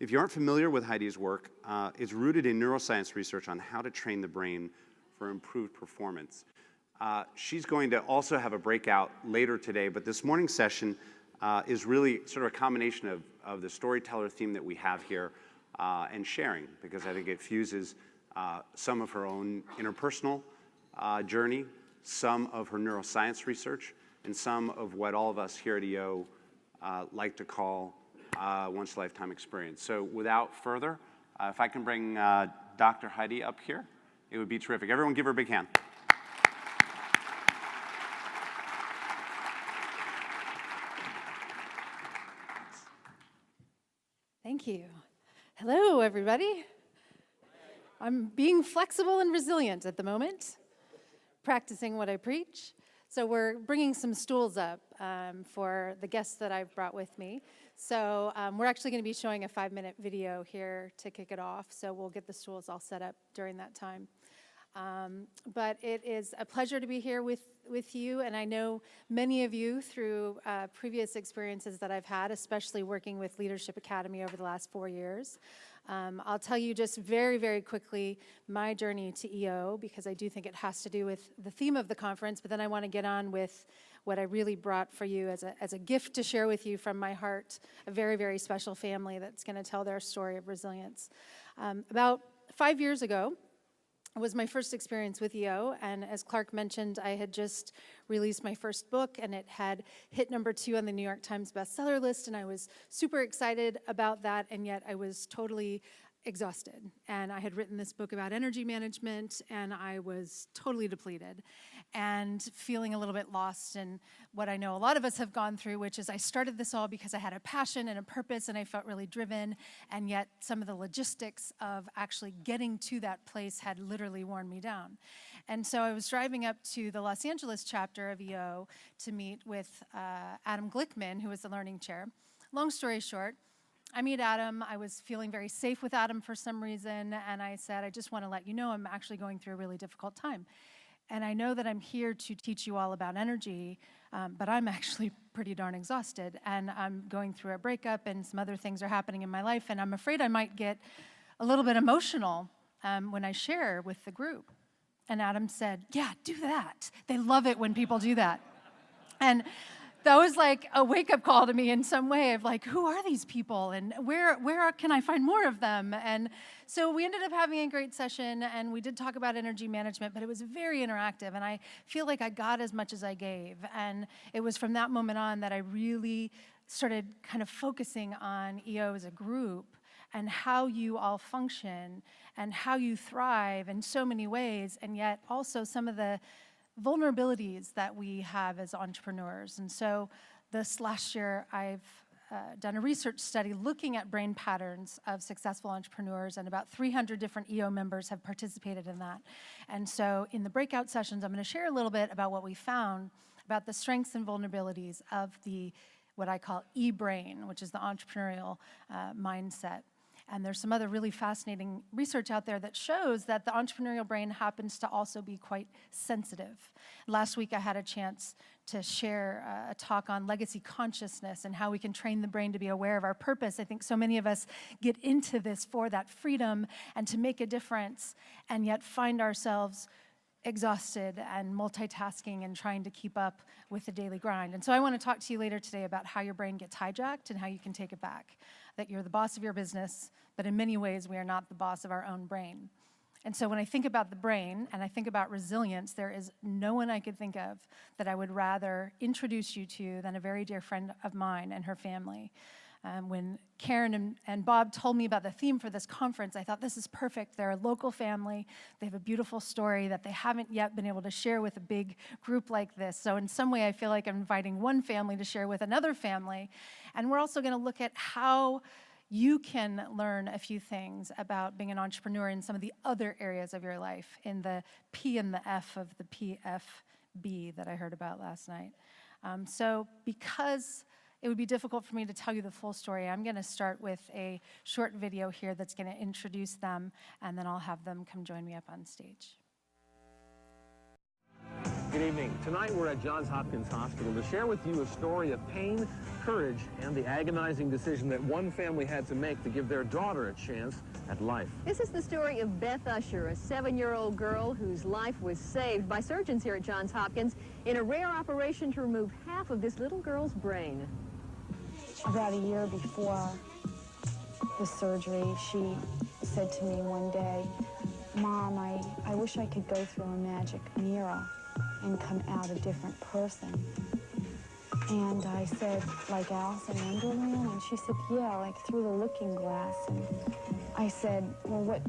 If you aren't familiar with Heidi's work, it's rooted in neuroscience research on how to train the brain for improved performance. She's going to also have a breakout later today, but this morning's session is really sort of a combination of the storyteller theme that we have here and sharing, because I think it fuses some of her own interpersonal journey, some of her neuroscience research, and some of what all of us here at EO like to call once-a-lifetime experience. So without further, if I can bring Dr. Heidi up here, it would be terrific. Everyone give her a big hand. Thank you. Hello, everybody. I'm being flexible and resilient at the moment, practicing what I preach. So we're bringing some stools up for the guests that I've brought with me. So we're actually going to be showing a 5-minute video here to kick it off. So we'll get the stools all set up during that time. But it is a pleasure to be here with you, and I know many of you through previous experiences that I've had, especially working with Leadership Academy over the last 4 years. I'll tell you just very, very quickly my journey to EO, because I do think it has to do with the theme of the conference, but then I want to get on with what I really brought for you as a gift to share with you from my heart, a very, very special family that's going to tell their story of resilience. About 5 years ago, it was my first experience with EO, and as Clark mentioned, I had just released my first book, and it had hit #2 on the New York Times bestseller list, and I was super excited about that, and yet I was totally exhausted. And I had written this book about energy management, and I was totally depleted and feeling a little bit lost in what I know a lot of us have gone through, which is I started this all because I had a passion and a purpose, and I felt really driven, and yet some of the logistics of actually getting to that place had literally worn me down. And so I was driving up to the Los Angeles chapter of EO to meet with Adam Glickman, who was the learning chair. Long story short, I meet Adam. I was feeling very safe with Adam for some reason, and I said, I just want to let you know I'm actually going through a really difficult time. And I know that I'm here to teach you all about energy, but I'm actually pretty darn exhausted, and I'm going through a breakup, and some other things are happening in my life, and I'm afraid I might get a little bit emotional when I share with the group. And Adam said, yeah, do that. They love it when people do that. And that was like a wake-up call to me in some way of like, who are these people and where can I find more of them? And so we ended up having a great session, and we did talk about energy management, but it was very interactive, and I feel like I got as much as I gave. And it was from that moment on that I really started kind of focusing on EO as a group and how you all function and how you thrive in so many ways, and yet also some of the vulnerabilities that we have as entrepreneurs. And so this last year, I've done a research study looking at brain patterns of successful entrepreneurs, and about 300 different EO members have participated in that. And so in the breakout sessions, I'm going to share a little bit about what we found about the strengths and vulnerabilities of the what I call e-brain, which is the entrepreneurial mindset. And there's some other really fascinating research out there that shows that the entrepreneurial brain happens to also be quite sensitive. Last week I had a chance to share a talk on legacy consciousness and how we can train the brain to be aware of our purpose. I think so many of us get into this for that freedom and to make a difference, and yet find ourselves exhausted and multitasking and trying to keep up with the daily grind. And so I want to talk to you later today about how your brain gets hijacked and how you can take it back. That you're the boss of your business, but in many ways we are not the boss of our own brain. And so when I think about the brain and I think about resilience, there is no one I could think of that I would rather introduce you to than a very dear friend of mine and her family. When Karen and Bob told me about the theme for this conference, I thought this is perfect. They're a local family. They have a beautiful story that they haven't yet been able to share with a big group like this. So in some way, I feel like I'm inviting one family to share with another family. And we're also going to look at how you can learn a few things about being an entrepreneur in some of the other areas of your life, in the P and the F of the PFB that I heard about last night. So because it would be difficult for me to tell you the full story, I'm going to start with a short video here that's going to introduce them, and then I'll have them come join me up on stage. Good evening. Tonight we're at Johns Hopkins Hospital to share with you a story of pain, courage and the agonizing decision that one family had to make to give their daughter a chance at life. This is the story of Beth Usher, a 7-year-old girl whose life was saved by surgeons here at Johns Hopkins in a rare operation to remove half of this little girl's brain. About a year before the surgery, she said to me one day, "Mom, I wish I could go through a magic mirror and come out a different person." And I said, "Like Alice in Wonderland?" And she said, "Yeah, like through the looking glass." And I said, "Well, what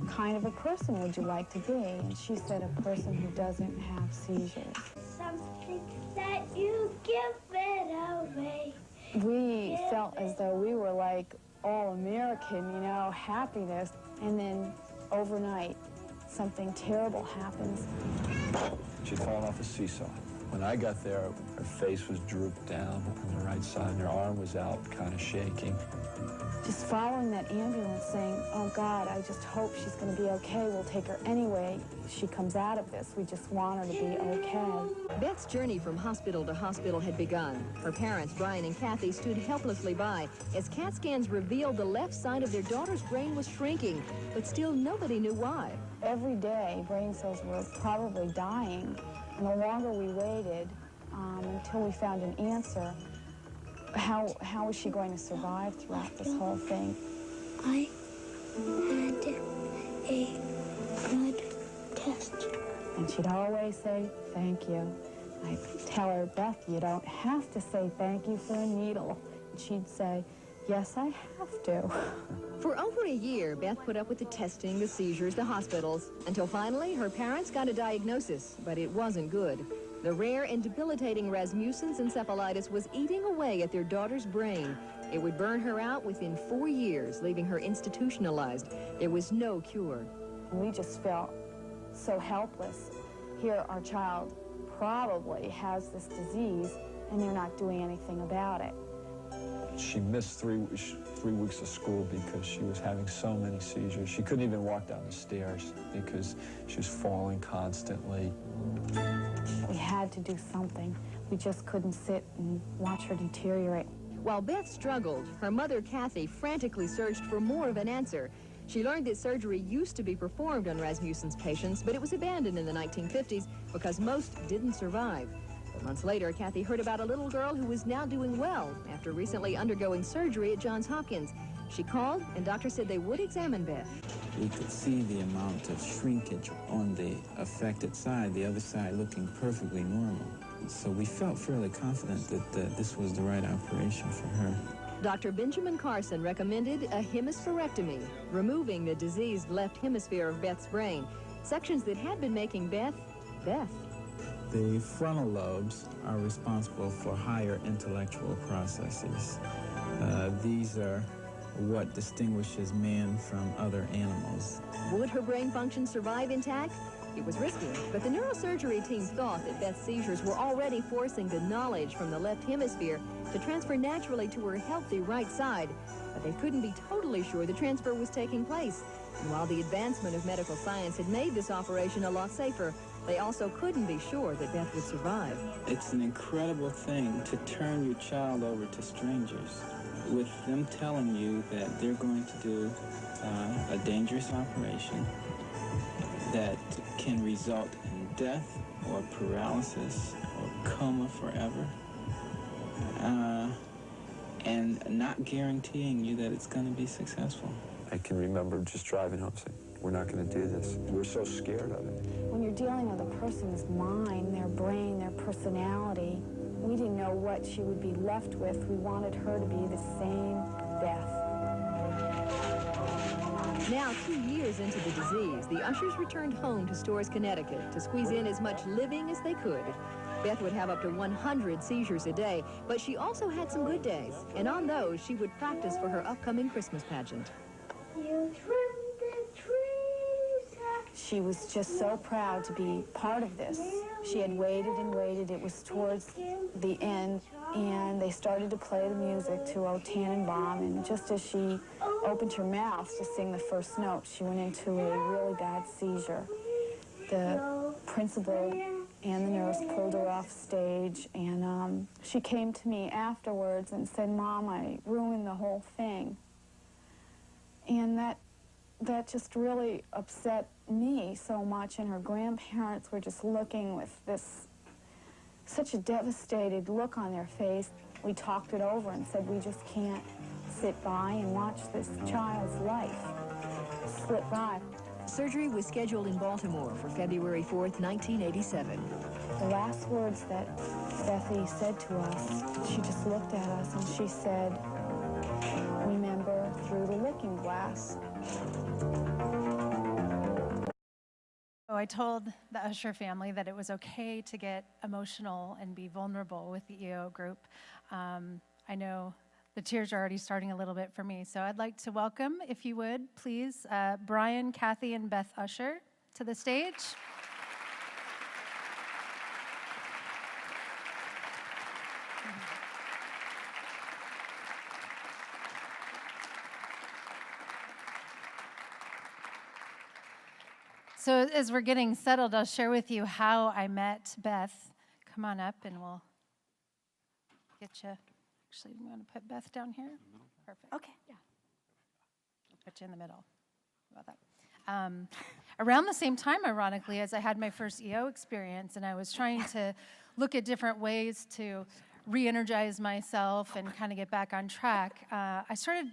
kind of a person would you like to be?" And she said, "A person who doesn't have seizures." Something that you give it away. We felt as though we were like all American, you know, happiness. And then overnight, something terrible happens. She'd fallen off a seesaw. When I got there, her face was drooped down on the right side, and her arm was out, kind of shaking. Just following that ambulance saying, "Oh God, I just hope she's going to be okay. We'll take her anyway. She comes out of this. We just want her to be okay." Beth's journey from hospital to hospital had begun. Her parents, Brian and Kathy, stood helplessly by as CAT scans revealed the left side of their daughter's brain was shrinking, but still nobody knew why. Every day, brain cells were probably dying, and the longer we waited until we found an answer, how was she going to survive throughout this whole thing? I had a blood test. And she'd always say, "Thank you." I'd tell her, "Beth, you don't have to say thank you for a needle." And she'd say, "Yes, I have to." For over a year, Beth put up with the testing, the seizures, the hospitals, until finally her parents got a diagnosis, but it wasn't good. The rare and debilitating Rasmussen's encephalitis was eating away at their daughter's brain. It would burn her out within 4 years, leaving her institutionalized. There was no cure. We just felt so helpless. Here, our child probably has this disease, and they're not doing anything about it. She missed three weeks of school because she was having so many seizures. She couldn't even walk down the stairs because she was falling constantly. We had to do something. We just couldn't sit and watch her deteriorate. While Beth struggled, her mother, Kathy, frantically searched for more of an answer. She learned that surgery used to be performed on Rasmussen's patients, but it was abandoned in the 1950s because most didn't survive. But months later, Kathy heard about a little girl who was now doing well after recently undergoing surgery at Johns Hopkins. She called, and doctors said they would examine Beth. We could see the amount of shrinkage on the affected side, the other side looking perfectly normal. So we felt fairly confident that this was the right operation for her. Dr. Benjamin Carson recommended a hemispherectomy, removing the diseased left hemisphere of Beth's brain, sections that had been making Beth, Beth. The frontal lobes are responsible for higher intellectual processes. These are what distinguishes man from other animals. Would her brain function survive intact? It was risky, but the neurosurgery team thought that Beth's seizures were already forcing the knowledge from the left hemisphere to transfer naturally to her healthy right side, but they couldn't be totally sure the transfer was taking place. And while the advancement of medical science had made this operation a lot safer, they also couldn't be sure that Beth would survive. It's an incredible thing to turn your child over to strangers with them telling you that they're going to do a dangerous operation that can result in death or paralysis or coma forever, and not guaranteeing you that it's going to be successful. I can remember just driving home saying, "We're not going to do this." We were so scared of it. When you're dealing with a person's mind, their brain, their personality, we didn't know what she would be left with. We wanted her to be the same Beth. Now, 2 years into the disease, the Ushers returned home to Storrs, Connecticut to squeeze in as much living as they could. Beth would have up to 100 seizures a day, but she also had some good days, and on those, she would practice for her upcoming Christmas pageant. You trimmed the trees. She was just so proud to be part of this. She had waited and waited. It was towards the end, and they started to play the music to O Tannenbaum, and just as she opened her mouth to sing the first note, she went into a really bad seizure. The principal and the nurse pulled her off stage, and she came to me afterwards and said, "Mom, I ruined the whole thing." And that just really upset me so much, and her grandparents were just looking with such a devastated look on their face. We talked it over and said we just can't sit by and watch this child's life slip by. Surgery was scheduled in Baltimore for February 4th, 1987. The last words that Bethy said to us, she just looked at us and she said, "Remember, through the looking glass." So I told the Usher family that it was okay to get emotional and be vulnerable with the EO group. I know the tears are already starting a little bit for me, so I'd like to welcome, if you would, please, Brian, Kathy, and Beth Usher to the stage. So as we're getting settled, I'll share with you how I met Beth. Come on up and we'll get you. Actually, I'm going to put Beth down here. Perfect. Okay. Yeah. I'll put you in the middle. How about that? Around the same time, ironically, as I had my first EO experience, and I was trying to look at different ways to re-energize myself and kind of get back on track, I started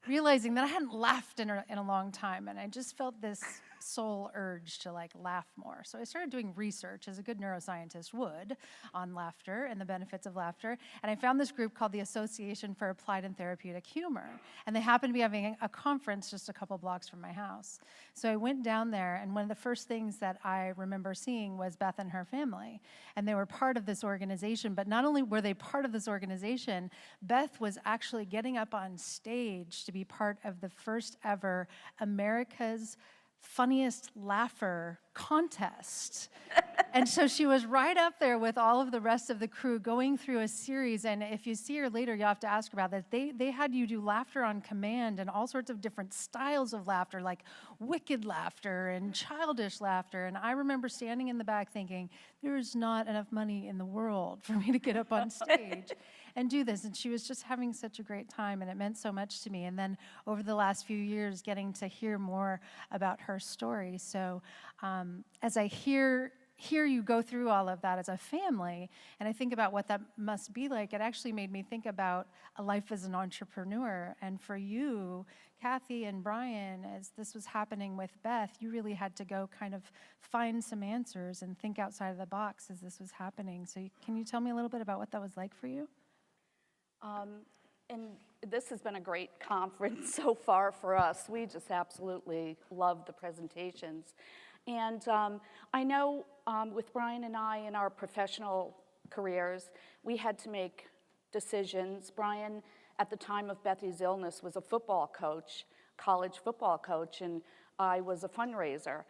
realizing that I hadn't laughed in a long time, and I just felt this soul urge to laugh more. So I started doing research, as a good neuroscientist would, on laughter and the benefits of laughter. And I found this group called the Association for Applied and Therapeutic Humor. And they happened to be having a conference just a couple blocks from my house. So I went down there, and one of the first things that I remember seeing was Beth and her family. And they were part of this organization, but not only were they part of this organization, Beth was actually getting up on stage to be part of the first ever America's Funniest Laugher contest. And so she was right up there with all of the rest of the crew going through a series, and if you see her later, you'll have to ask her about that. They had you do laughter on command and all sorts of different styles of laughter, like wicked laughter and childish laughter. And I remember standing in the back thinking, there's not enough money in the world for me to get up on stage and do this. And she was just having such a great time, and it meant so much to me. And then over the last few years, getting to hear more about her story. So as I hear you go through all of that as a family, and I think about what that must be like, it actually made me think about a life as an entrepreneur. And for you, Kathy and Brian, as this was happening with Beth, you really had to go kind of find some answers and think outside of the box as this was happening. So can you tell me a little bit about what that was like for you? And this has been a great conference so far for us. We just absolutely love the presentations. And I know with Brian and I in our professional careers, we had to make decisions. Brian, at the time of Bethy's illness, was a football coach, college football coach, and I was a fundraiser.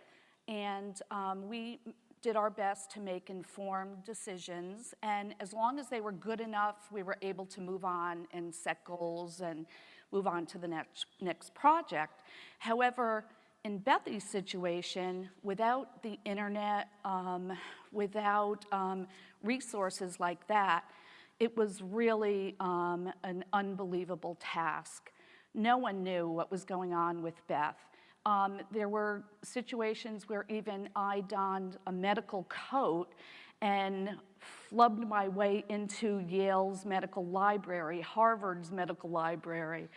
And we did our best to make informed decisions, and as long as they were good enough, we were able to move on and set goals and move on to the next project. However, in Bethy's situation, without the internet, without resources like that, it was really an unbelievable task. No one knew what was going on with Beth. There were situations where even I donned a medical coat and flubbed my way into Yale's medical library, Harvard's medical library,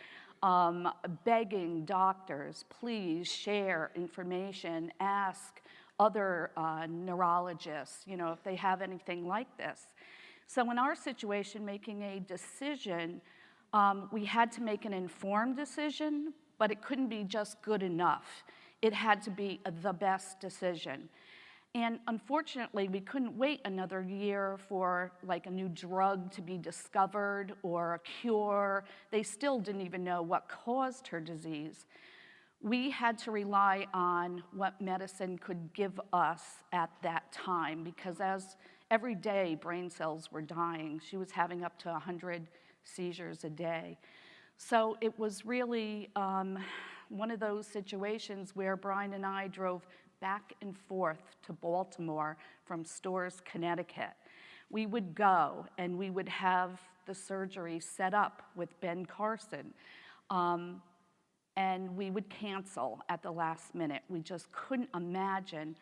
begging doctors, please share information, ask other neurologists, if they have anything like this. So in our situation, making a decision, we had to make an informed decision, but it couldn't be just good enough. It had to be the best decision. And unfortunately, we couldn't wait another year for a new drug to be discovered or a cure. They still didn't even know what caused her disease. We had to rely on what medicine could give us at that time, because as every day brain cells were dying, she was having up to 100 seizures a day. So it was really one of those situations where Brian and I drove back and forth to Baltimore from Storrs, Connecticut. We would go and we would have the surgery set up with Ben Carson. And we would cancel at the last minute. We just couldn't imagine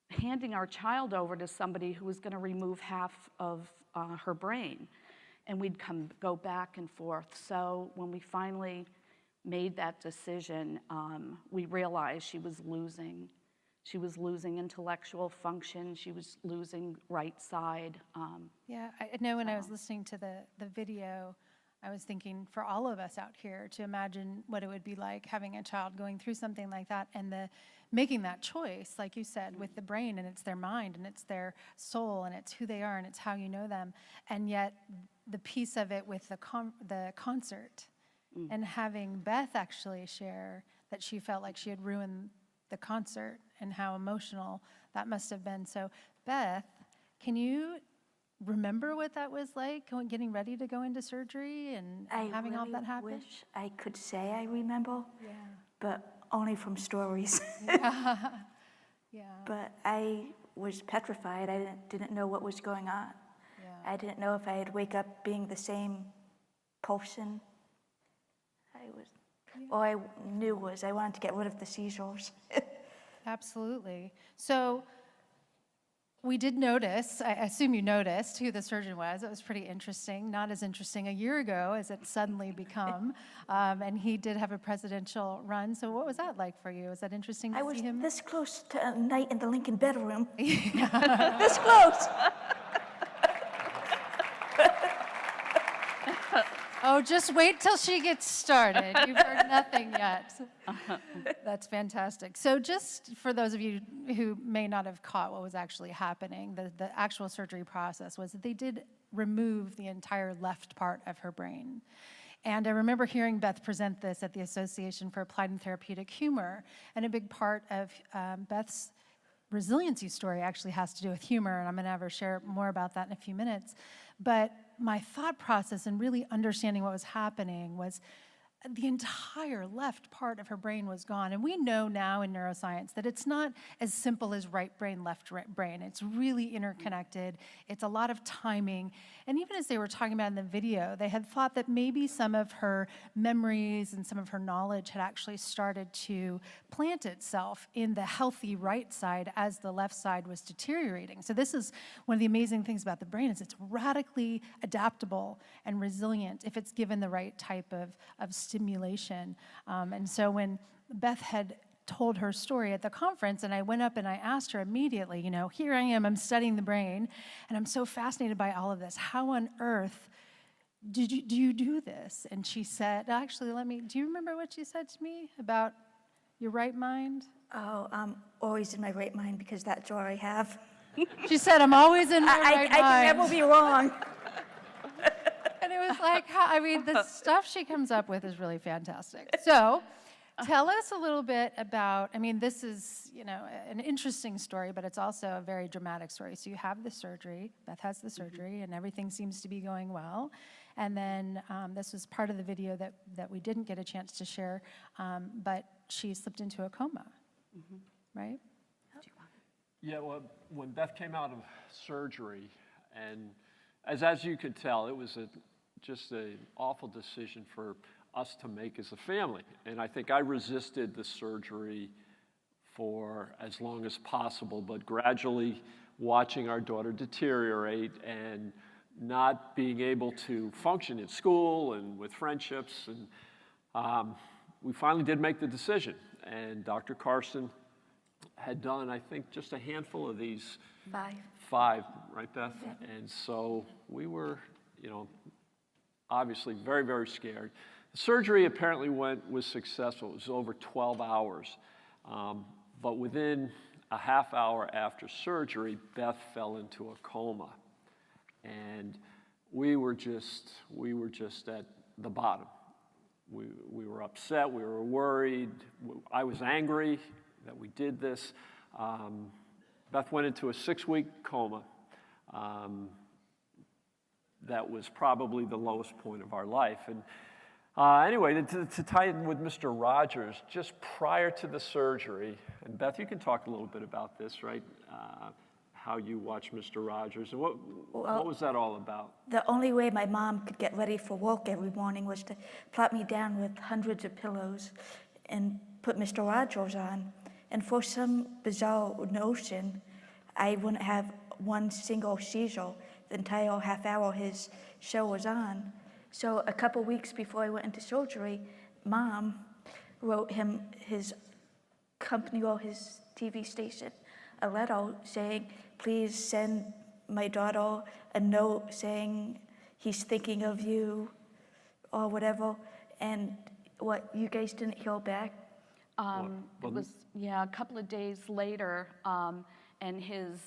handing our child over to somebody who was going to remove half of her brain. And we'd go back and forth. So when we finally made that decision, we realized she was losing. She was losing intellectual function. She was losing right side. Yeah, I know when I was listening to the video, I was thinking for all of us out here to imagine what it would be like having a child going through something like that and making that choice, like you said, with the brain, and it's their mind and it's their soul and it's who they are and it's how you know them. And yet the piece of it with the concert and having Beth actually share that she felt like she had ruined the concert and how emotional that must have been. So Beth, can you remember what that was like, getting ready to go into surgery and having all that happen? I wish I could say I remember, Yeah. but only from stories. Yeah. But I was petrified. I didn't know what was going on. Yeah. I didn't know if I'd wake up being the same person. All I knew was I wanted to get rid of the seizures. Absolutely. So we did notice, I assume you noticed who the surgeon was. It was pretty interesting. Not as interesting a year ago as it's suddenly become. And he did have a presidential run. So what was that like for you? Was that interesting to I was see him? this close to a night in the Lincoln bedroom. This close. Oh, just wait till she gets started. You've heard nothing yet. That's fantastic. So just for those of you who may not have caught what was actually happening, the actual surgery process was that they did remove the entire left part of her brain. And I remember hearing Beth present this at the Association for Applied and Therapeutic Humor, and a big part of Beth's resiliency story actually has to do with humor, and I'm going to have her share more about that in a few minutes. But my thought process and really understanding what was happening was the entire left part of her brain was gone. And we know now in neuroscience that it's not as simple as right brain, left brain. It's really interconnected. It's a lot of timing. And even as they were talking about in the video, they had thought that maybe some of her memories and some of her knowledge had actually started to plant itself in the healthy right side as the left side was deteriorating. So this is one of the amazing things about the brain is it's radically adaptable and resilient if it's given the right type of stimulation. And so when Beth had told her story at the conference, and I went up and I asked her immediately, here I am, I'm studying the brain, and I'm so fascinated by all of this. How on earth do you do this? And she said, actually, do you remember what she said to me about your right mind? Oh, I'm always in my right mind because that's all I have. She said, I'm always in my right mind. I can never be wrong. And it was like, the stuff she comes up with is really fantastic. So tell us a little bit about, this is, an interesting story, but it's also a very dramatic story. So you have the surgery, Beth has the surgery, and everything seems to be going well. And then this was part of the video that we didn't get a chance to share, but she slipped into a coma, right? Yeah, well, when Beth came out of surgery, and as you could tell, it was just an awful decision for us to make as a family. And I think I resisted the surgery for as long as possible, but gradually watching our daughter deteriorate and not being able to function in school and with friendships, and we finally did make the decision. And Dr. Carson had done, I think, just a handful of these. Five, right, Beth? Yeah. And so we were, obviously very, very scared. The surgery apparently was successful. It was over 12 hours. But within a half hour after surgery, Beth fell into a coma. And we were just at the bottom. We were upset, we were worried. I was angry that we did this. Beth went into a 6-week coma. That was probably the lowest point of our life. And anyway, to tie in with Mr. Rogers, just prior to the surgery, And Beth, you can talk a little bit about this, right? How you watch Mr. Rogers, and what was that all about? The only way my mom could get ready for work every morning was to plop me down with hundreds of pillows and put Mr. Rogers on. And for some bizarre notion, I wouldn't have one single seizure the entire half hour his show was on. So a couple weeks before I went into surgery, Mom wrote him, his company or his TV station, a letter saying, please send my daughter a note saying he's thinking of you or whatever. And what, you guys didn't hear back? It was, a couple of days later, and his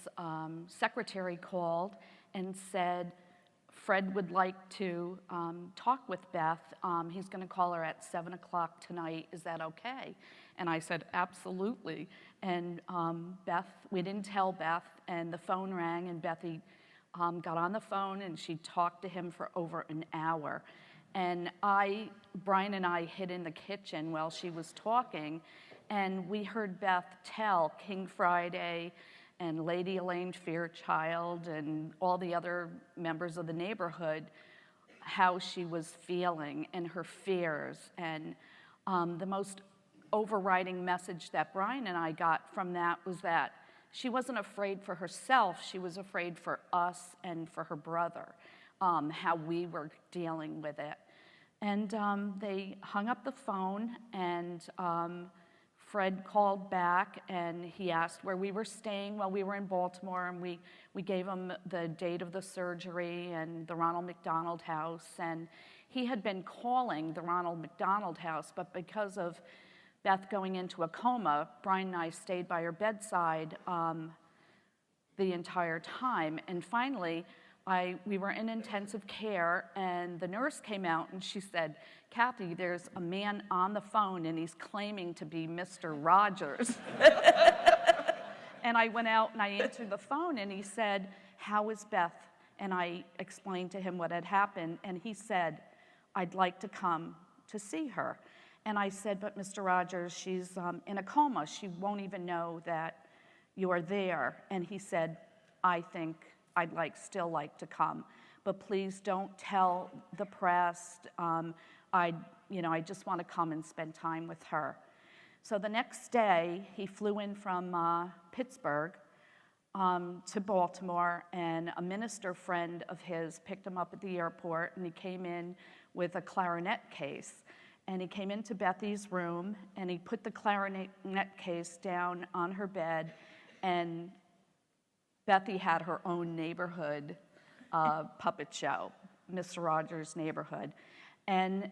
secretary called and said, Fred would like to talk with Beth. He's going to call her at 7 o'clock tonight. Is that okay? And I said, absolutely. And Beth, we didn't tell Beth, and the phone rang, and Bethy got on the phone, and she talked to him for over an hour. And Brian and I hid in the kitchen while she was talking, and we heard Beth tell King Friday and Lady Elaine Fairchild and all the other members of the neighborhood how she was feeling and her fears. And the most overriding message that Brian and I got from that was that she wasn't afraid for herself, she was afraid for us and for her brother, how we were dealing with it. And they hung up the phone, and Fred called back, and he asked where we were staying while we were in Baltimore, and we gave him the date of the surgery and the Ronald McDonald House. And he had been calling the Ronald McDonald House, but because of Beth going into a coma, Brian and I stayed by her bedside the entire time. And finally, we were in intensive care, and the nurse came out and she said, Kathy, there's a man on the phone and he's claiming to be Mr. Rogers. And I went out and I answered the phone, and he said, how is Beth? And I explained to him what had happened, and he said, I'd like to come to see her. And I said, but Mr. Rogers, she's in a coma. She won't even know that you're there. And he said, I think I'd still like to come, but please don't tell the press. I just want to come and spend time with her. So the next day, he flew in from Pittsburgh to Baltimore, and a minister friend of his picked him up at the airport, and he came in with a clarinet case. And he came into Bethy's room, and he put the clarinet case down on her bed, and Bethy had her own neighborhood puppet show, Mr. Rogers' Neighborhood. And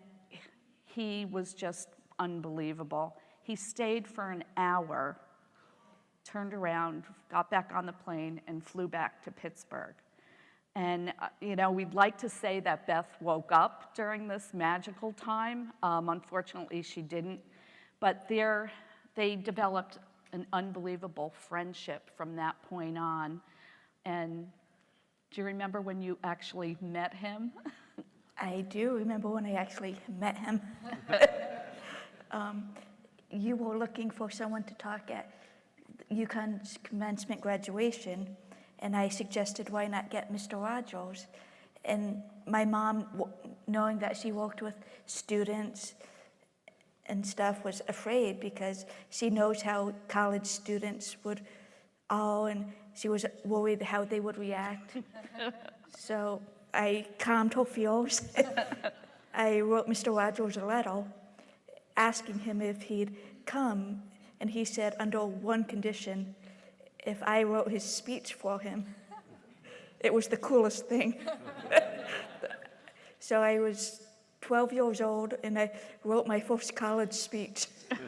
he was just unbelievable. He stayed for an hour, turned around, got back on the plane, and flew back to Pittsburgh. And, we'd like to say that Beth woke up during this magical time. Unfortunately, she didn't. But they developed an unbelievable friendship from that point on. And do you remember when you actually met him? I do remember when I actually met him. You were looking for someone to talk at UConn's commencement graduation, and I suggested why not get Mr. Rogers. And my mom, knowing that she worked with students and stuff, was afraid because she knows how college students would all, and she was worried how they would react. So I calmed her fears. I wrote Mr. Rogers a letter asking him if he'd come, and he said under one condition, if I wrote his speech for him. It was the coolest thing. So I was 12 years old, and I wrote my first college speech.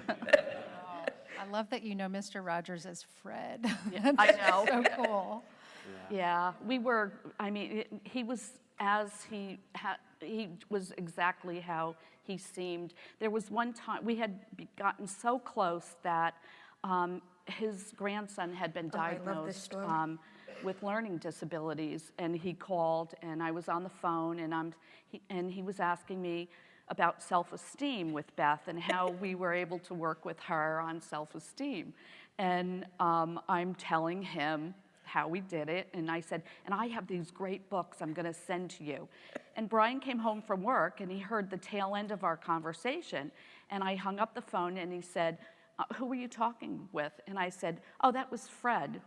I love that you know Mr. Rogers as Fred. Yeah, I know. So cool. Yeah, he was he was exactly how he seemed. There was one time we had gotten so close that his grandson had been diagnosed with learning disabilities, and he called, and I was on the phone, and he was asking me, about self-esteem with Beth and how we were able to work with her on self-esteem. And I'm telling him how we did it, and I said, and I have these great books I'm going to send to you. And Brian came home from work, and he heard the tail end of our conversation, and I hung up the phone, and he said, who were you talking with? And I said, oh, that was Fred.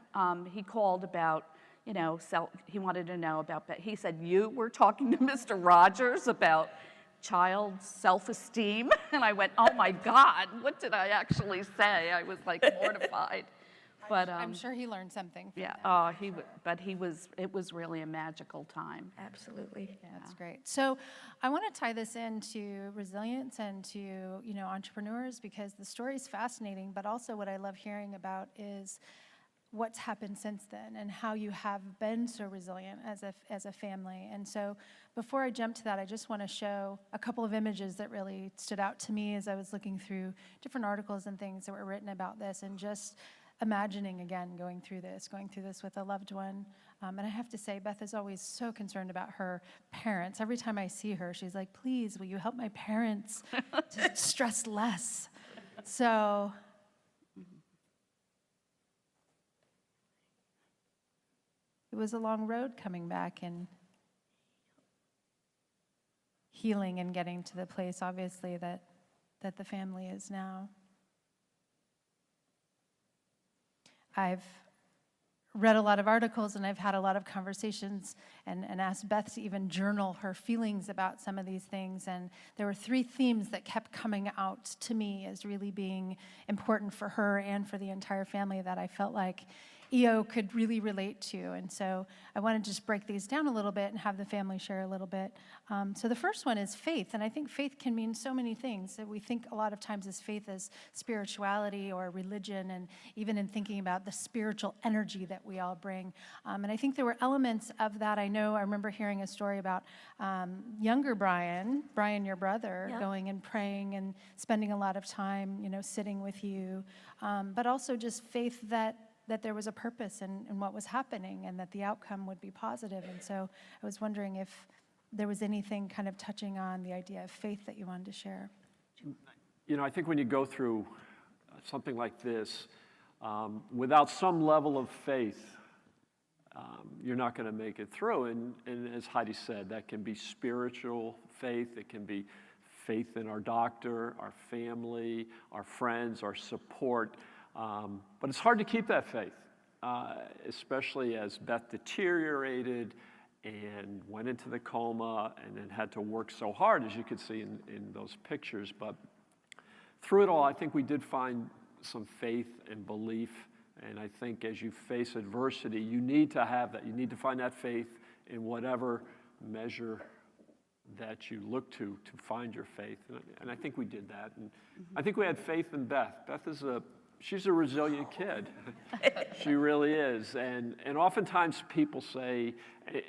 He called about, you know, he wanted to know about Beth. He said, you were talking to Mr. Rogers about child self-esteem? And I went, oh my God, what did I actually say? I was like mortified. But I'm sure he learned something from yeah, that. It was really a magical time. Absolutely. Yeah, that's great. So I want to tie this into resilience and to, you know, entrepreneurs, because the story is fascinating, but also what I love hearing about is what's happened since then and how you have been so resilient as a family. And so before I jump to that, I just want to show a couple of images that really stood out to me as I was looking through different articles and things that were written about this, and just imagining again going through this with a loved one. And I have to say, Beth is always so concerned about her parents. Every time I see her, she's like, please, will you help my parents to stress less? So it was a long road coming back and healing and getting to the place, obviously, that the family is now. I've read a lot of articles and I've had a lot of conversations and asked Beth to even journal her feelings about some of these things. And there were 3 themes that kept coming out to me as really being important for her and for the entire family that I felt like EO could really relate to. And so I want to just break these down a little bit and have the family share a little bit. So the first one is faith. And I think faith can mean so many things. That we think a lot of times as faith as spirituality or religion, and even in thinking about the spiritual energy that we all bring. And I think there were elements of that. I remember hearing a story about younger Brian, your brother, Yep. going and praying and spending a lot of time, you know, sitting with you. But also just faith that there was a purpose in what was happening and that the outcome would be positive. And so I was wondering if there was anything kind of touching on the idea of faith that you wanted to share. You know, I think when you go through something like this, without some level of faith, you're not going to make it through. And as Heidi said, that can be spiritual faith. It can be faith in our doctor, our family, our friends, our support. But it's hard to keep that faith, especially as Beth deteriorated and went into the coma and then had to work so hard, as you could see in those pictures. But through it all, I think we did find some faith and belief. And I think as you face adversity, you need to have that. You need to find that faith in whatever measure that you look to find your faith. And I think we did that. And I think we had faith in Beth. She's a resilient kid. She really is. And oftentimes people say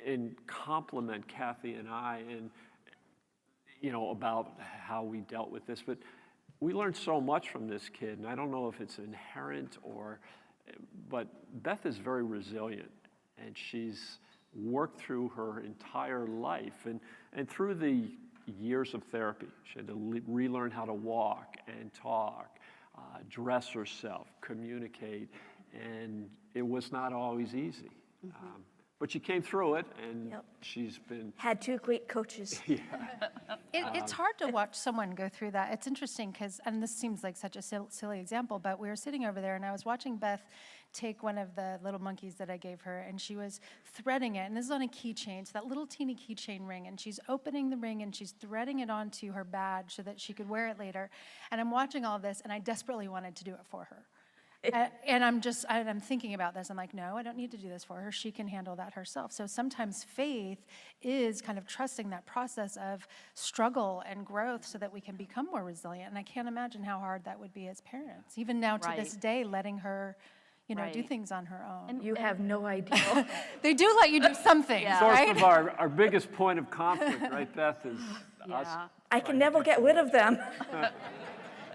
and compliment Kathy and I and, you know, about how we dealt with this. But we learned so much from this kid. And I don't know if it's inherent but Beth is very resilient. And she's worked through her entire life. And through the years of therapy, she had to relearn how to walk and talk. Dress herself, communicate, and it was not always easy. But she came through it, and she's been... Had 2 great coaches. Yeah. It's hard to watch someone go through that. It's interesting because, and this seems like such a silly example, but we were sitting over there and I was watching Beth take one of the little monkeys that I gave her, and she was threading it, and this is on a keychain, it's that little teeny keychain ring, and she's opening the ring and she's threading it onto her badge so that she could wear it later. And I'm watching all this and I desperately wanted to do it for her. And I'm thinking about this. I'm like, no, I don't need to do this for her. She can handle that herself. So sometimes faith is kind of trusting that process of struggle and growth so that we can become more resilient. And I can't imagine how hard that would be as parents. Even now to this day, letting her, you know, do things on her own. And you have no idea. They do let you do something, right? Source of our biggest point of conflict, right, Beth, is us. I can never get rid of them.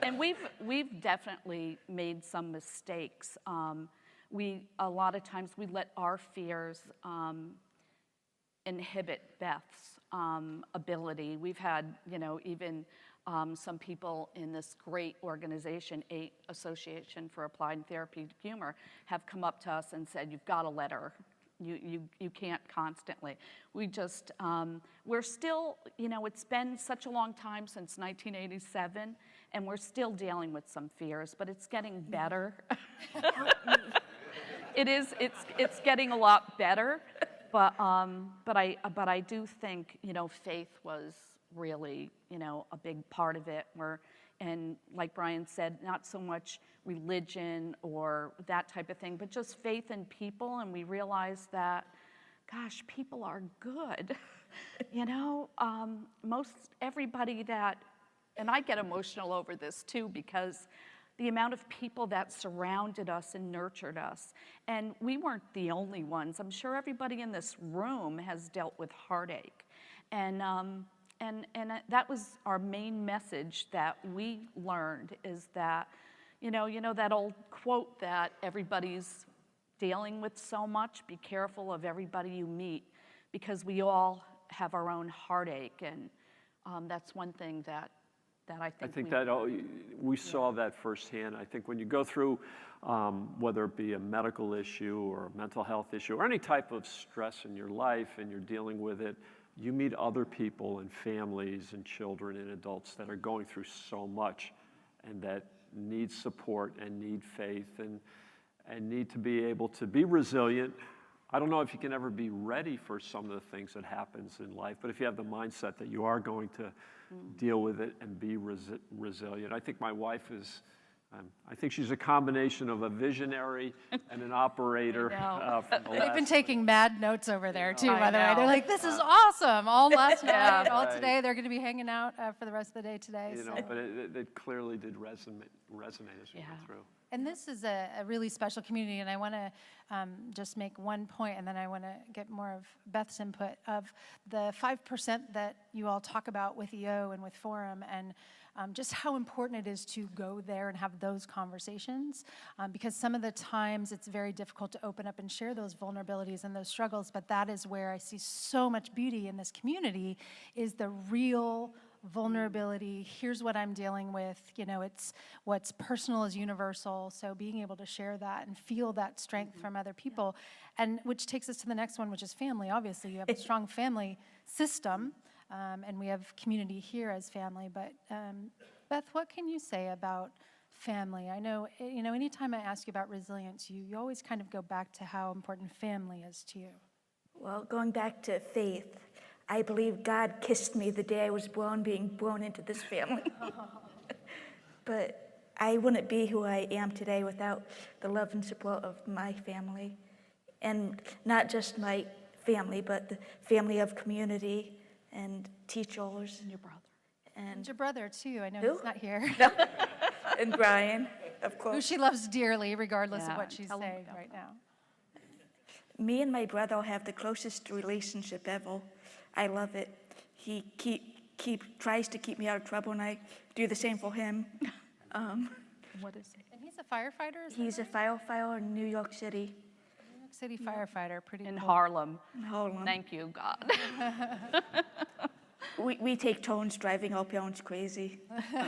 And we've definitely made some mistakes. A lot of times we let our fears inhibit Beth's ability. We've had, even some people in this great organization, Association for Applied and Therapeutic Humor, have come up to us and said, you've got to let her. You can't constantly. We just, we're still, it's been such a long time since 1987, and we're still dealing with some fears, but it's getting better. It's getting a lot better, but I do think, faith was really, a big part of it. And like Brian said, not so much religion or that type of thing, but just faith in people. And we realized that, gosh, people are good. Most everybody that, and I get emotional over this too, because the amount of people that surrounded us and nurtured us. And we weren't the only ones. I'm sure everybody in this room has dealt with heartache. And that was our main message that we learned, is that, that old quote that everybody's dealing with so much, be careful of everybody you meet, because we all have our own heartache. And that's one thing that I think we saw that firsthand. I think when you go through, whether it be a medical issue or a mental health issue or any type of stress in your life and you're dealing with it, you meet other people and families and children and adults that are going through so much and that need support and need faith and need to be able to be resilient. I don't know if you can ever be ready for some of the things that happens in life, but if you have the mindset that you are going to deal with it and be resilient. I think my wife is, I think she's a combination of a visionary and an operator. They've been taking mad notes over there too, by the way. know. They're like, this is awesome. All last night, all today. They're going to be hanging out for the rest of the day today. But it clearly did resonate as we went through. And this is a really special community, and I want to just make one point, and then I want to get more of Beth's input of the 5% that you all talk about with EO and with Forum, and just how important it is to go there and have those conversations, because some of the times it's very difficult to open up and share those vulnerabilities and those struggles, but that is where I see so much beauty in this community, is the real vulnerability. Here's what I'm dealing with. It's what's personal is universal. So being able to share that and feel that strength from other people, and which takes us to the next one, which is family. Obviously, you have a strong family system, and we have community here as family. But Beth, what can you say about family? I know, anytime I ask you about resilience, you always kind of go back to how important family is to you. Well, going back to faith, I believe God kissed me the day I was being born into this family. But I wouldn't be who I am today without the love and support of my family. And not just my family, but the family of community and teachers. And your brother. And your brother, too. I know Who? he's not here. And Brian, of course. Who she loves dearly, regardless of what she's saying right now. Me and my brother have the closest relationship ever. I love it. He tries to keep me out of trouble, and I do the same for him. What is it? And he's a firefighter? He's a firefighter in New York City. New York City firefighter, pretty In cool. Harlem. In Harlem. Thank you, God. We take turns driving our parents crazy.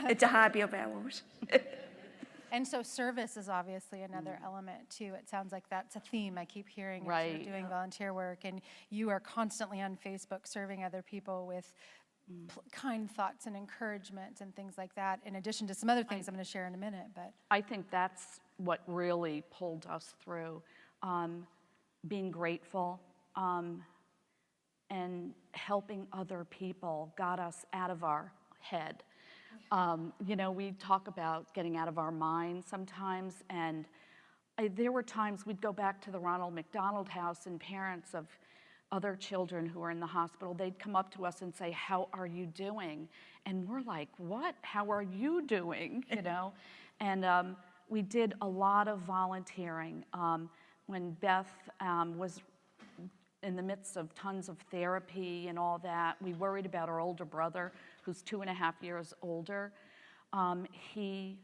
It's a hobby of ours. And so service is obviously another element too. It sounds like that's a theme I keep hearing as Right. you're doing volunteer work, and you are constantly on Facebook serving other people with kind thoughts and encouragement and things like that, in addition to some other things I'm going to share in a minute. But I think that's what really pulled us through, being grateful and helping other people got us out of our head. We talk about getting out of our mind sometimes, and there were times we'd go back to the Ronald McDonald House, and parents of other children who were in the hospital, they'd come up to us and say, "How are you doing?" And we're like, "What? How are you doing?" And we did a lot of volunteering. When Beth was in the midst of tons of therapy and all that, we worried about our older brother, who's 2.5 years older. He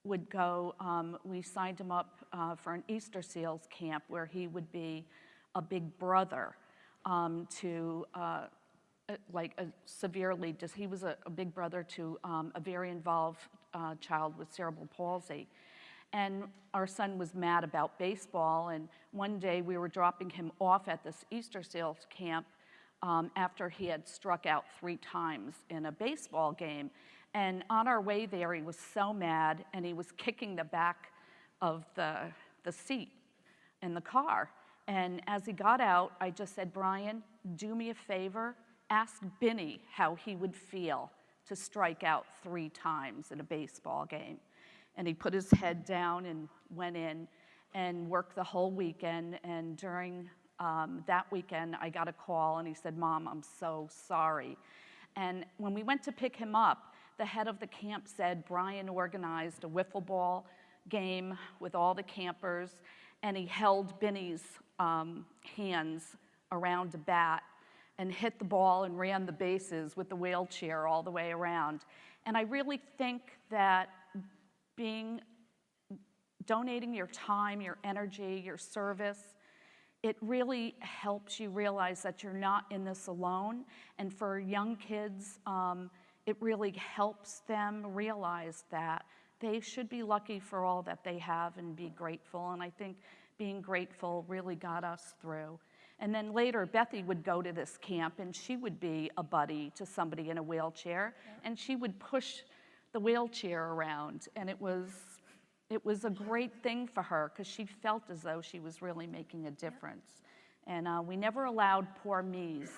would go, we signed him up for an Easter Seals camp where he would be a big brother. to severely, he was a big brother to a very involved child with cerebral palsy. And our son was mad about baseball, and one day we were dropping him off at this Easter Seals camp after he had struck out 3 times in a baseball game. And on our way there, he was so mad, and he was kicking the back of the seat in the car. And as he got out, I just said, Brian, do me a favor, ask Benny how he would feel to strike out 3 times in a baseball game. And he put his head down and went in and worked the whole weekend. And during that weekend, I got a call, and he said, Mom, I'm so sorry. And when we went to pick him up, the head of the camp said Brian organized a wiffle ball game with all the campers, and he held Benny's hands around a bat and hit the ball and ran the bases with the wheelchair all the way around. And I really think that donating your time, your energy, your service, it really helps you realize that you're not in this alone. And for young kids, it really helps them realize that they should be lucky for all that they have and be grateful. And I think being grateful really got us through. And then later, Bethy would go to this camp, and she would be a buddy to somebody in a wheelchair, and she would push the wheelchair around. And it was a great thing for her, because she felt as though she was really making a difference. And we never allowed poor me's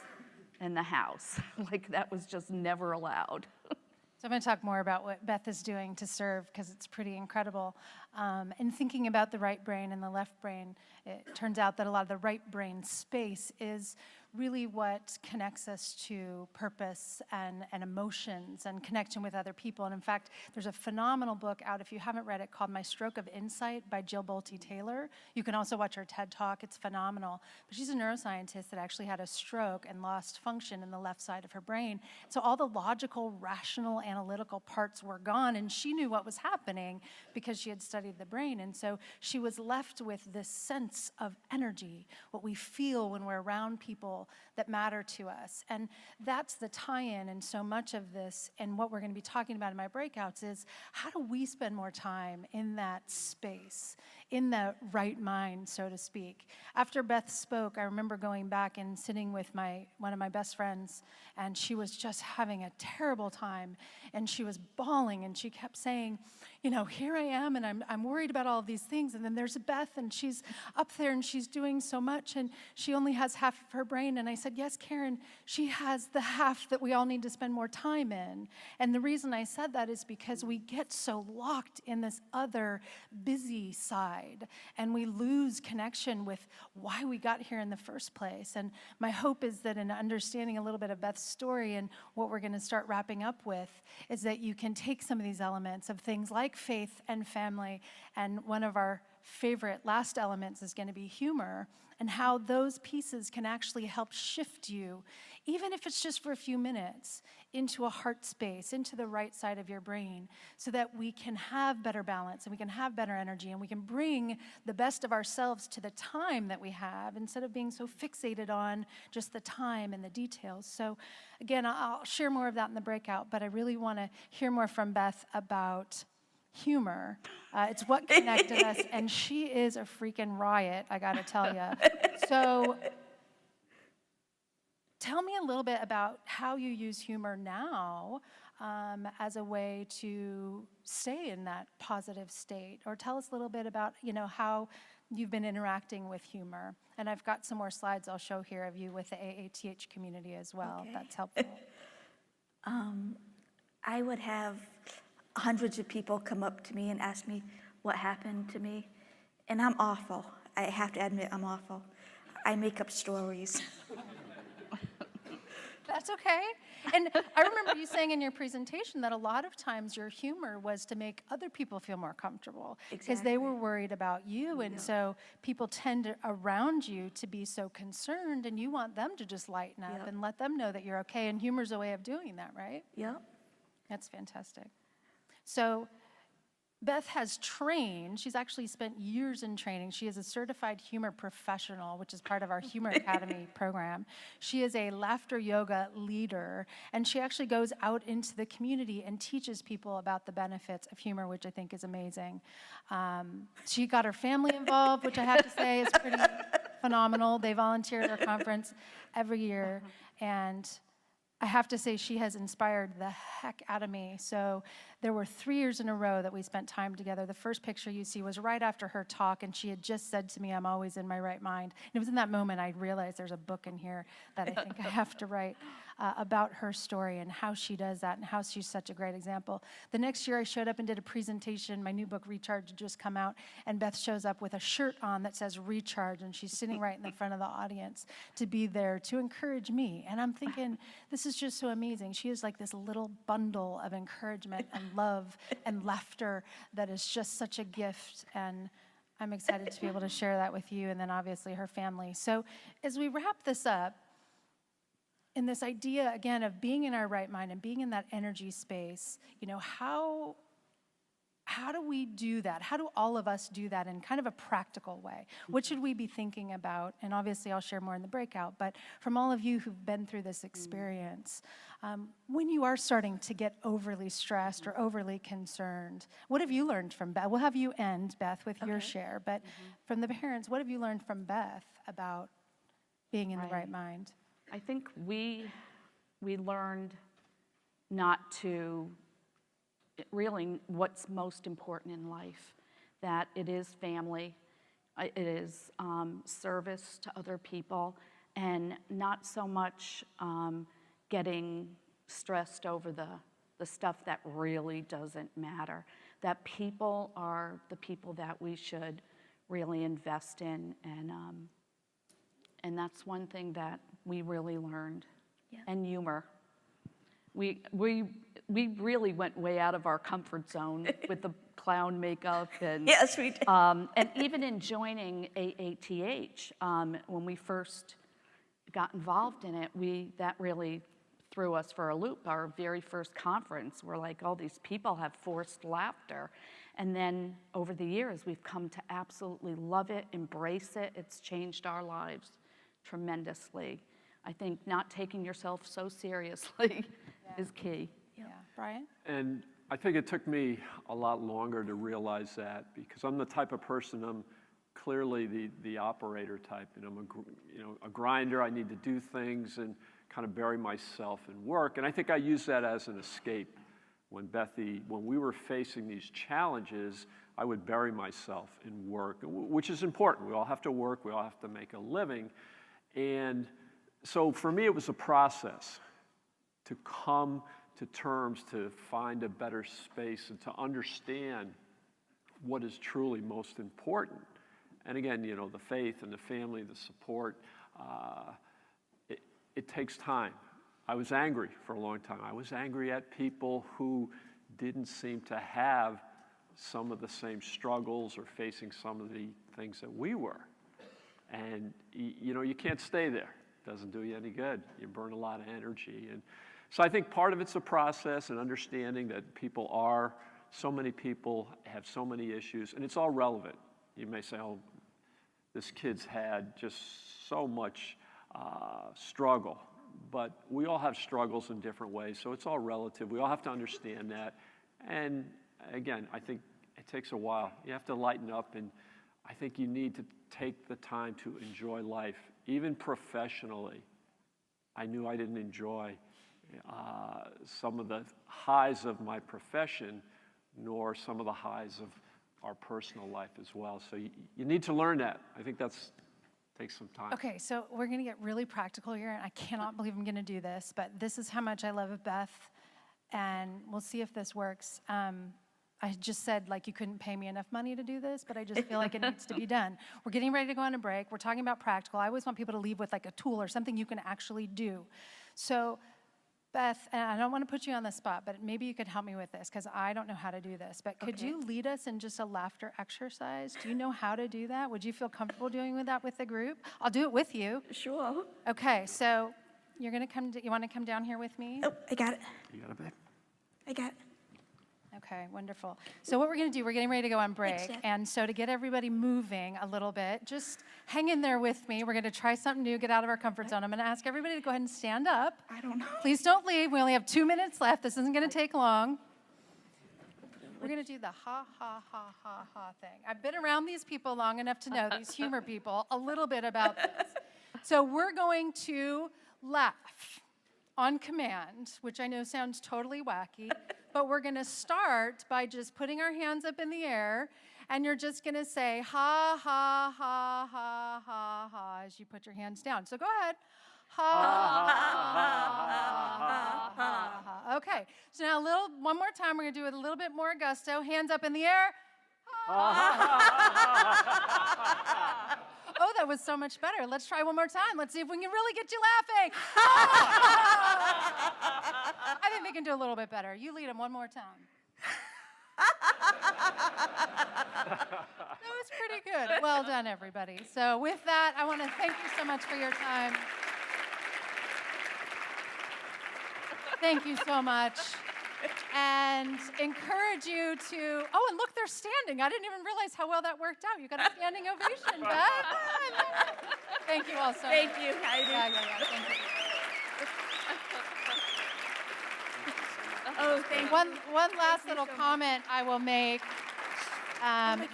in the house. Like, that was just never allowed. So I'm going to talk more about what Beth is doing to serve, because it's pretty incredible. In thinking about the right brain and the left brain, it turns out that a lot of the right brain space is really what connects us to purpose and emotions and connection with other people. And in fact, there's a phenomenal book out, if you haven't read it, called My Stroke of Insight by Jill Bolte Taylor. You can also watch her TED Talk. It's phenomenal. But she's a neuroscientist that actually had a stroke and lost function in the left side of her brain. So all the logical, rational, analytical parts were gone, and she knew what was happening because she had studied the brain. And so she was left with this sense of energy, what we feel when we're around people that matter to us. And that's the tie-in in so much of this, and what we're going to be talking about in my breakouts is, how do we spend more time in that space, in the right mind, so to speak? After Beth spoke, I remember going back and sitting with one of my best friends, and she was just having a terrible time, and she was bawling, and she kept saying, you know, here I am, and I'm worried about all of these things, and then there's Beth, and she's up there, and she's doing so much, and she only has half of her brain. And I said, yes, Karen, she has the half that we all need to spend more time in. And the reason I said that is because we get so locked in this other busy side, and we lose connection with why we got here in the first place. And my hope is that in understanding a little bit of Beth's story and what we're going to start wrapping up with, is that you can take some of these elements of things like faith and family, and one of our favorite last elements is going to be humor, and how those pieces can actually help shift you, even if it's just for a few minutes, into a heart space, into the right side of your brain, so that we can have better balance and we can have better energy, and we can bring the best of ourselves to the time that we have, instead of being so fixated on just the time and the details. So again, I'll share more of that in the breakout, but I really want to hear more from Beth about humor. It's what connected us, and she is a freaking riot, I gotta tell you. So tell me a little bit about how you use humor now as a way to stay in that positive state, or tell us a little bit about, you know, how you've been interacting with humor. And I've got some more slides I'll show here of you with the AATH community as well, if that's helpful. I would have hundreds of people come up to me and ask me what happened to me, and I'm awful. I have to admit, I'm awful. I make up stories. That's okay. And I remember you saying in your presentation that a lot of times your humor was to make other people feel more comfortable, because they were worried about you, and so people tend around you to be so concerned, and you want them to just lighten up and let them know that you're okay, and humor's a way of doing that, right? Yep. That's fantastic. So Beth has trained, she's actually spent years in training. She is a certified humor professional, which is part of our Humor Academy program. She is a laughter yoga leader, and she actually goes out into the community and teaches people about the benefits of humor, which I think is amazing. She got her family involved, which I have to say is pretty phenomenal. They volunteer at our conference every year, and I have to say she has inspired the heck out of me. So there were 3 years in a row that we spent time together. The first picture you see was right after her talk, and she had just said to me, "I'm always in my right mind." And it was in that moment I realized there's a book in here that I think I have to write about her story and how she does that and how she's such a great example. The next year I showed up and did a presentation. My new book, Recharge, had just come out, and Beth shows up with a shirt on that says Recharge, and she's sitting right in the front of the audience to be there to encourage me. And I'm thinking, this is just so amazing. She is like this little bundle of encouragement and love and laughter that is just such a gift, and I'm excited to be able to share that with you, and then obviously her family. So as we wrap this up, in this idea, again, of being in our right mind and being in that energy space, you know, how do we do that? How do all of us do that in kind of a practical way? What should we be thinking about? And obviously I'll share more in the breakout, but from all of you who've been through this experience, when you are starting to get overly stressed or overly concerned, what have you learned from Beth? We'll have you end, Beth, with your share, but from the parents, what have you learned from Beth about being in the right mind? I think we learned not to, really what's most important in life, that it is family, it is service to other people, and not so much getting stressed over the stuff that really doesn't matter. That people are the people that we should really invest in, and that's one thing that we really learned. Yeah. And humor. We really went way out of our comfort zone with the clown makeup and Yes, we did. and even in joining AATH, when we first got involved in it, that really threw us for a loop. Our very first conference, we're like, oh, these people have forced laughter. And then over the years, we've come to absolutely love it, embrace it. It's changed our lives tremendously. I think not taking yourself so seriously is key. Yeah. Brian? And I think it took me a lot longer to realize that, because I'm the type of person, I'm clearly the operator type, and I'm a grinder. I need to do things and kind of bury myself in work. And I think I use that as an escape. When we were facing these challenges, I would bury myself in work, which is important. We all have to work, we all have to make a living. And so for me, it was a process to come to terms, to find a better space and to understand what is truly most important. And again, you know, the faith and the family, the support, it takes time. I was angry for a long time. I was angry at people who didn't seem to have some of the same struggles or facing some of the things that we were. And, you know, you can't stay there. It doesn't do you any good. You burn a lot of energy. And so I think part of it's a process and understanding that so many people have so many issues, and it's all relevant. You may say, oh, this kid's had just so much struggle. But we all have struggles in different ways, so it's all relative. We all have to understand that. And again, I think it takes a while. You have to lighten up, and I think you need to take the time to enjoy life. Even professionally, I knew I didn't enjoy some of the highs of my profession, nor some of the highs of our personal life as well. So you need to learn that. I think that's takes some time. Okay, so we're going to get really practical here, and I cannot believe I'm going to do this, but this is how much I love Beth, and we'll see if this works. I just said, like, you couldn't pay me enough money to do this, but I just feel like it needs to be done. We're getting ready to go on a break. We're talking about practical. I always want people to leave with, like, a tool or something you can actually do. So, Beth, and I don't want to put you on the spot, but maybe you could help me with this, because I don't know how to do this. But could you lead us in just a laughter exercise? Do you know how to do that? Would you feel comfortable doing that with the group? I'll do it with you. Sure. Okay, so you're going to you want to come down here with me? Oh, I got it. You got it, babe? I got it. Okay, wonderful. So what we're going to do, we're getting ready to go on break. Thanks, Deb. And so to get everybody moving a little bit, just hang in there with me. We're going to try something new, get out of our comfort zone. I'm going to ask everybody to go ahead and stand up. I don't know. Please don't leave. We only have 2 minutes left. This isn't going to take long. We're going to do the ha, ha, ha, ha, ha thing. I've been around these people long enough to know, these humor people, a little bit about this. So we're going to laugh on command, which I know sounds totally wacky, but we're going to start by just putting our hands up in the air, and you're just going to say ha, ha, ha, ha, ha, ha, as you put your hands down. So go ahead. Ha, ha, ha, ha, ha. Okay, so now one more time, we're going to do it a little bit more gusto. Hands up in the air. Oh, that was so much better. Let's try one more time. Let's see if we can really get you laughing. I think they can do a little bit better. You lead them one more time. That was pretty good. Well done, everybody. So with that, I want to thank you so much for your time. Thank you so much. And encourage you to, oh, and look, they're standing. I didn't even realize how well that worked out. You got a standing ovation, Beth. Thank you all so much. Thank you, Heidi. Yeah, thank you. Oh, thank you. One last little comment I will make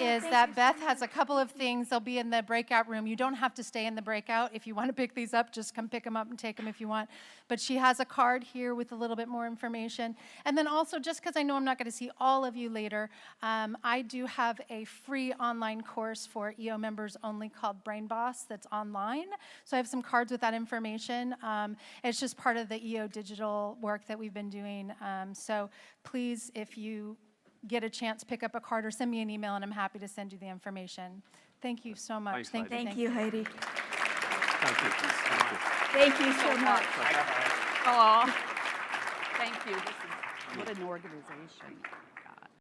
is thank that you so Beth has a couple of things. They'll be in the breakout room. You don't have to stay in the breakout. If you want to pick these up, just come pick them up and take them if you want. But she has a card here with a little bit more information. And then also, just because I know I'm not going to see all of you later, I do have a free online course for EO members only called Brain Boss that's online. So I have some cards with that information. It's just part of the EO digital work that we've been doing. So please, if you get a chance, pick up a card or send me an email, and I'm happy to send you the information. Thank you so much. Thanks, Heidi. Thank you, Heidi. Thank you. Thank you so much. Aw, thank you. This is, what an organization.